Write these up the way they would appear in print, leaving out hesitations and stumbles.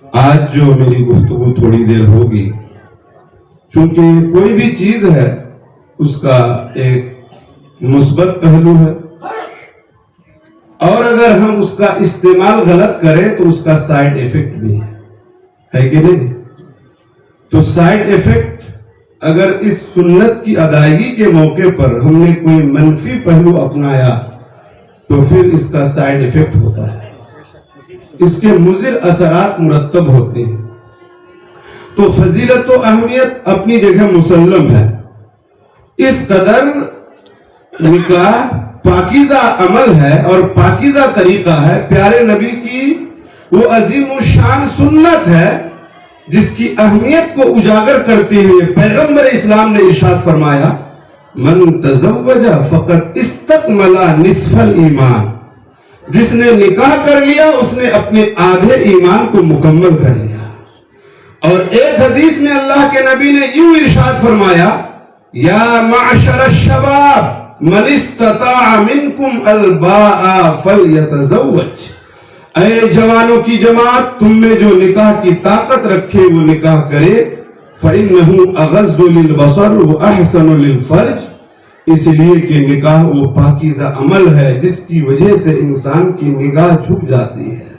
آج جو میری گفتگو تھوڑی دیر ہوگی، چونکہ کوئی بھی چیز ہے اس کا ایک مثبت پہلو ہے، اور اگر ہم اس کا استعمال غلط کریں تو اس کا سائیڈ ایفیکٹ بھی ہے کہ نہیں؟ تو سائیڈ ایفیکٹ، اگر اس سنت کی ادائیگی کے موقع پر ہم نے کوئی منفی پہلو اپنایا تو پھر اس کا سائیڈ ایفیکٹ ہوتا ہے، اس کے مضر اثرات مرتب ہوتے ہیں۔ تو فضیلت و اہمیت اپنی جگہ مسلم ہے، اس قدر نکاح پاکیزہ عمل ہے اور پاکیزہ طریقہ ہے، پیارے نبی کی وہ عظیم الشان سنت ہے جس کی اہمیت کو اجاگر کرتے ہوئے پیغمبر اسلام نے ارشاد فرمایا، من تزوج فقد استکمل نصف الایمان، جس نے نکاح کر لیا اس نے اپنے آدھے ایمان کو مکمل کر لیا۔ اور ایک حدیث میں اللہ کے نبی نے یوں ارشاد فرمایا، یا معشر الشباب من استطاع منکم الباء فلیتزوج، اے جوانوں کی جماعت، تم میں جو نکاح کی طاقت رکھے وہ نکاح کرے، فإنه اغض للبصر واحسن للفرج، اس لیے کہ نکاح وہ پاکیزہ عمل ہے جس کی وجہ سے انسان کی نگاہ جھک جاتی ہے،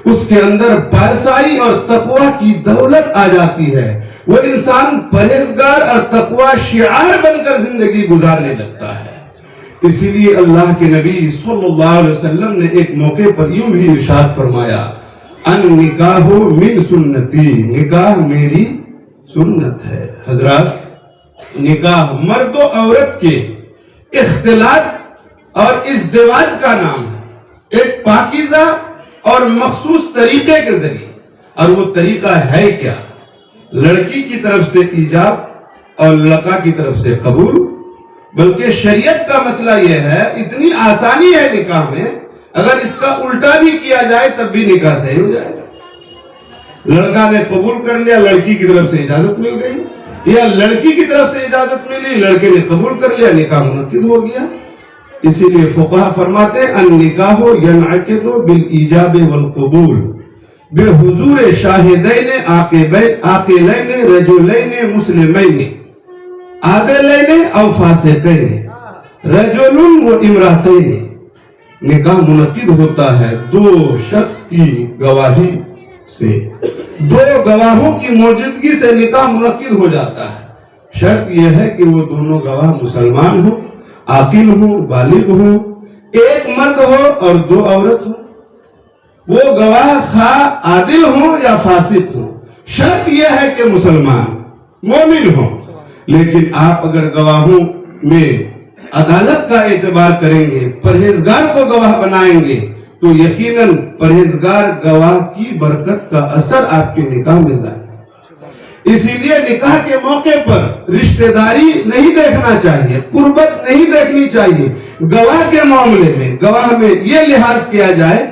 اس کے اندر پارسائی اور تقوی کی دولت آ جاتی ہے، وہ انسان پرہیزگار اور تقوی شعار بن کر زندگی گزارنے لگتا ہے۔ اسی لیے اللہ کے نبی صلی اللہ علیہ وسلم نے ایک موقع پر یوں بھی ارشاد فرمایا، النکاح من سنتی، نکاح میری سنت ہے۔ حضرات، نکاح مرد و عورت کے اختلاط اور ازدواج کا نام ہے، ایک پاکیزہ اور مخصوص طریقے کے ذریعے، اور وہ طریقہ ہے کیا؟ لڑکی کی طرف سے ایجاب اور لڑکا کی طرف سے قبول۔ بلکہ شریعت کا مسئلہ یہ ہے، اتنی آسانی ہے نکاح میں، اگر اس کا الٹا بھی کیا جائے تب بھی نکاح صحیح ہو جائے گا۔ لڑکا نے قبول کر لیا، لڑکی کی طرف سے اجازت مل گئی، یا لڑکی کی طرف سے اجازت ملی، لڑکے نے قبول کر لیا، نکاح منعقد ہو گیا۔ اسی لیے فقہا فرماتے ہیں، النکاح ینعقد بالایجاب والقبول بحضور شاہدین عاقلین رجلین مسلمین عادلین او فاسقین رجل و امراتین، نکاح منعقد ہوتا ہے دو شخص کی گواہی سے، دو گواہوں کی موجودگی سے نکاح منعقد ہو جاتا ہے۔ شرط یہ ہے کہ وہ دونوں گواہ مسلمان ہوں، عاقل ہوں، بالغ ہوں، ایک مرد ہو اور دو عورت ہو، وہ گواہ خواہ عادل ہوں یا فاسق ہوں، شرط یہ ہے کہ مسلمان مومن ہوں۔ لیکن آپ اگر گواہوں میں عدالت کا اعتبار کریں گے، پرہیزگار کو گواہ بنائیں گے، تو یقیناً پرہیزگار گواہ کی برکت کا اثر آپ کے نکاح میں ظاہر ہے۔ اسی لیے نکاح کے موقع پر رشتہ داری نہیں دیکھنا چاہیے، قربت نہیں دیکھنی چاہیے۔ گواہ کے معاملے میں، گواہ میں یہ لحاظ کیا جائے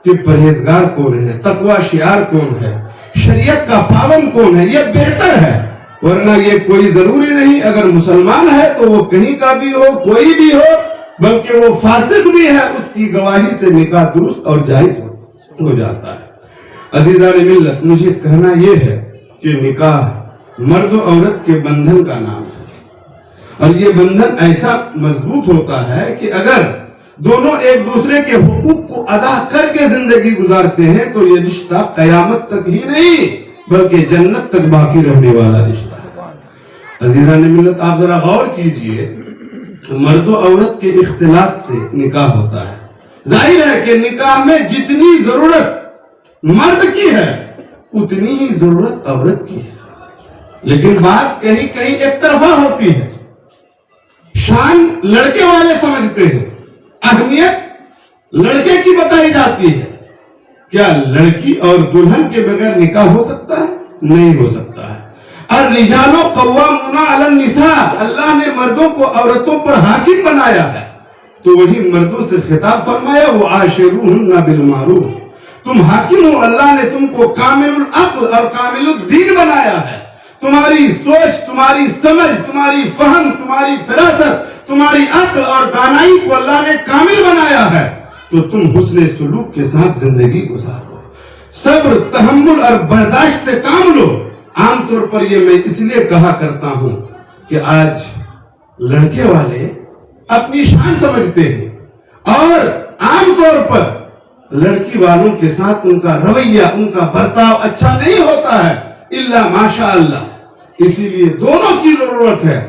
کہ پرہیزگار کون ہے، تقوی شعار کون ہے، شریعت کا پابند کون ہے، یہ بہتر ہے۔ ورنہ یہ کوئی ضروری نہیں، اگر مسلمان ہے تو وہ کہیں کا بھی ہو، کوئی بھی ہو، بلکہ وہ فاسق بھی ہے، اس کی گواہی سے نکاح درست اور جائز ہو جاتا ہے۔ عزیزان ملت، مجھے کہنا یہ ہے کہ نکاح مرد و عورت کے بندھن کا نام ہے، اور یہ بندھن ایسا مضبوط ہوتا ہے کہ اگر دونوں ایک دوسرے کے حقوق کو ادا کر کے زندگی گزارتے ہیں تو یہ رشتہ قیامت تک ہی نہیں بلکہ جنت تک باقی رہنے والا رشتہ ہے۔ عزیزان ملت، آپ ذرا غور کیجئے، مرد و عورت کے اختلاط سے نکاح ہوتا ہے۔ ظاہر ہے کہ نکاح میں جتنی ضرورت مرد کی ہے اتنی ہی ضرورت عورت کی ہے، لیکن بات کہیں کہیں ایک طرفہ ہوتی ہے۔ شان لڑکے والے سمجھتے ہیں، اہمیت لڑکے کی بتائی جاتی ہے۔ کیا لڑکی اور دلہن کے بغیر نکاح ہو سکتا ہے؟ نہیں ہو سکتا ہے۔ الرجال قوامون علی النساء، اللہ نے مردوں کو عورتوں پر حاکم بنایا ہے، تو وہی مردوں سے خطاب فرمایا، وعاشروہن بالمعروف، تم حاکم ہو، اللہ نے تم کو کامل العقل اور کامل الدین بنایا ہے۔ تمہاری سوچ، تمہاری سمجھ، تمہاری فہم، تمہاری فراست، تمہاری عقل اور دانائی کو اللہ نے کامل بنایا ہے، تو تم حسن سلوک کے ساتھ زندگی گزارو۔ صبر تحمل اور برداشت سے کام لو. عام طور پر یہ میں اس لیے کہا کرتا ہوں کہ آج لڑکے والے اپنی شان سمجھتے ہیں اور عام طور پر لڑکی والوں کے ساتھ ان کا رویہ ان کا برتاؤ اچھا نہیں ہوتا ہے الا ماشاء اللہ. اسی لیے دونوں کی ضرورت ہے.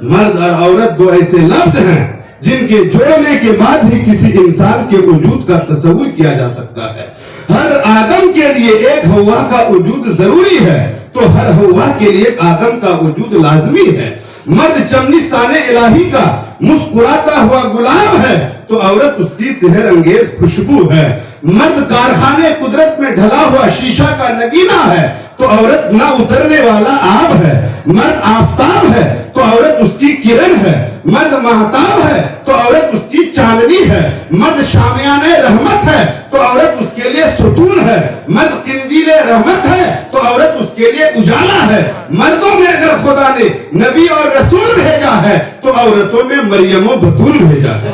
مرد اور عورت دو ایسے لفظ ہیں جن کے جوڑنے کے بعد ہی کسی انسان کے وجود کا تصور کیا جا سکتا ہے. ہر آدم کے لیے ایک ہوا کا وجود ضروری ہے تو ہر ہوا کے لیے ایک آدم کا وجود لازمی ہے. مرد چمنستان الہی کا مسکراتا ہوا گلاب ہے تو عورت اس کی سحر انگیز خوشبو ہے. مرد کارخانے قدرت میں ڈھلا ہوا شیشہ کا نگینہ ہے تو عورت نہ اترنے والا آب ہے. مرد آفتاب ہے تو عورت اس کی کرن ہے. مرد مہتاب ہے تو عورت اس کی چاندنی ہے. مرد شامیانہ رحمت ہے تو عورت اس کے لیے ستون ہے. مرد قندیل رحمت ہے تو عورت اس کے لیے اجالا ہے. مردوں میں اگر خدا نے نبی اور رسول بھیجا ہے تو عورتوں میں مریم و بطول بھیجا ہے.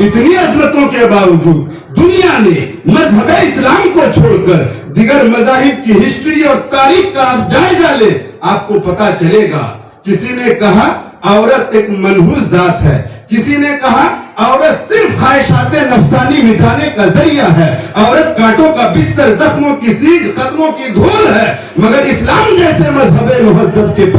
اتنی عظمتوں کے باوجود دنیا نے مذہب اسلام کو چھوڑ کر دیگر مذاہب کی ہسٹری اور تاریخ کا آپ جائزہ لیں, آپ کو پتا چلے گا. کسی نے کہا عورت ایک منحوس ذات ہے, کسی نے کہا عورت صرف خواہشات نفسانی مٹانے کا ذریعہ ہے, عورت کانٹوں کا بستر, زخموں کی سیج, قدموں کی دھول ہے. مگر اسلام جیسے مذہب مہذب کے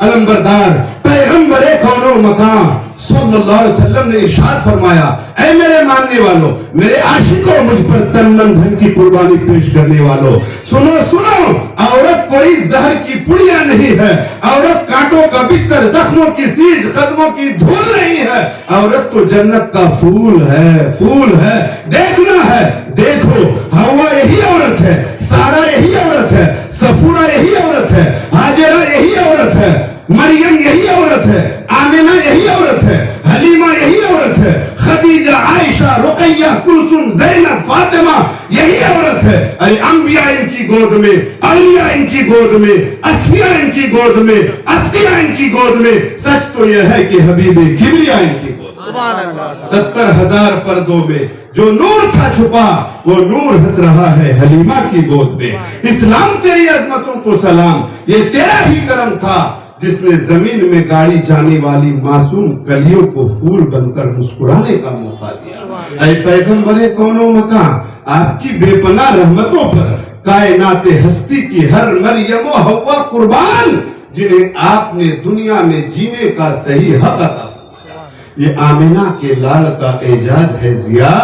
علمبردار پیغمبر کون و مکان صلی اللہ علیہ وسلم نے ارشاد فرمایا, اے میرے ماننے والوں, میرے عاشقوں, مجھ پر تن من دھن کی قربانی پیش کرنے والوں, سنو سنو, عورت کوئی زہر کی پڑیا نہیں ہے, عورت کانٹوں کا بستر, زخموں کی سیج, قدموں کی دھول نہیں ہے, عورت تو جنت کا پھول ہے, پھول ہے. دیکھنا ہے دیکھو, ہوا یہی عورت ہے, سارا یہی عورت ہے, صفورہ یہی عورت ہے, ہاجرہ یہی عورت ہے, مریم یہی عورت ہے, آمنہ یہی عورت ہے, حلیمہ یہی عورت ہے, خدیجہ, عائشہ, رقیہ, کلثوم, زینب, فاطمہ یہی عورت ہے. ارے انبیاء ان کی گود میں, اولیاء ان کی گود میں, اصفیاء ان کی گود میں, اتقیاء ان کی گود میں. سچ تو یہ ہے کہ حبیب کبریا ان کی گود میں 70,000 پردوں میں جو نور تھا چھپا وہ نور ہنس رہا ہے حلیمہ کی گود میں. اسلام تیری عظمتوں کو سلام, یہ تیرا ہی کرم تھا جس نے زمین میں گاڑی جانے والی معصوم کلیوں کو پھول بن کر مسکرانے کا موقع دیا. اے پیغمبر کون و مکان, آپ کی بے پناہ رحمتوں پر کائنات ہستی کی ہر مریم و حوا قربان, جنہیں آپ نے دنیا میں جینے کا صحیح حق عطا فرمایا. یہ آمنہ کے لال کا اعجاز ہے ضیا,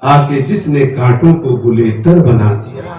آ کے جس نے کانٹوں کو گلے تر بنا دیا.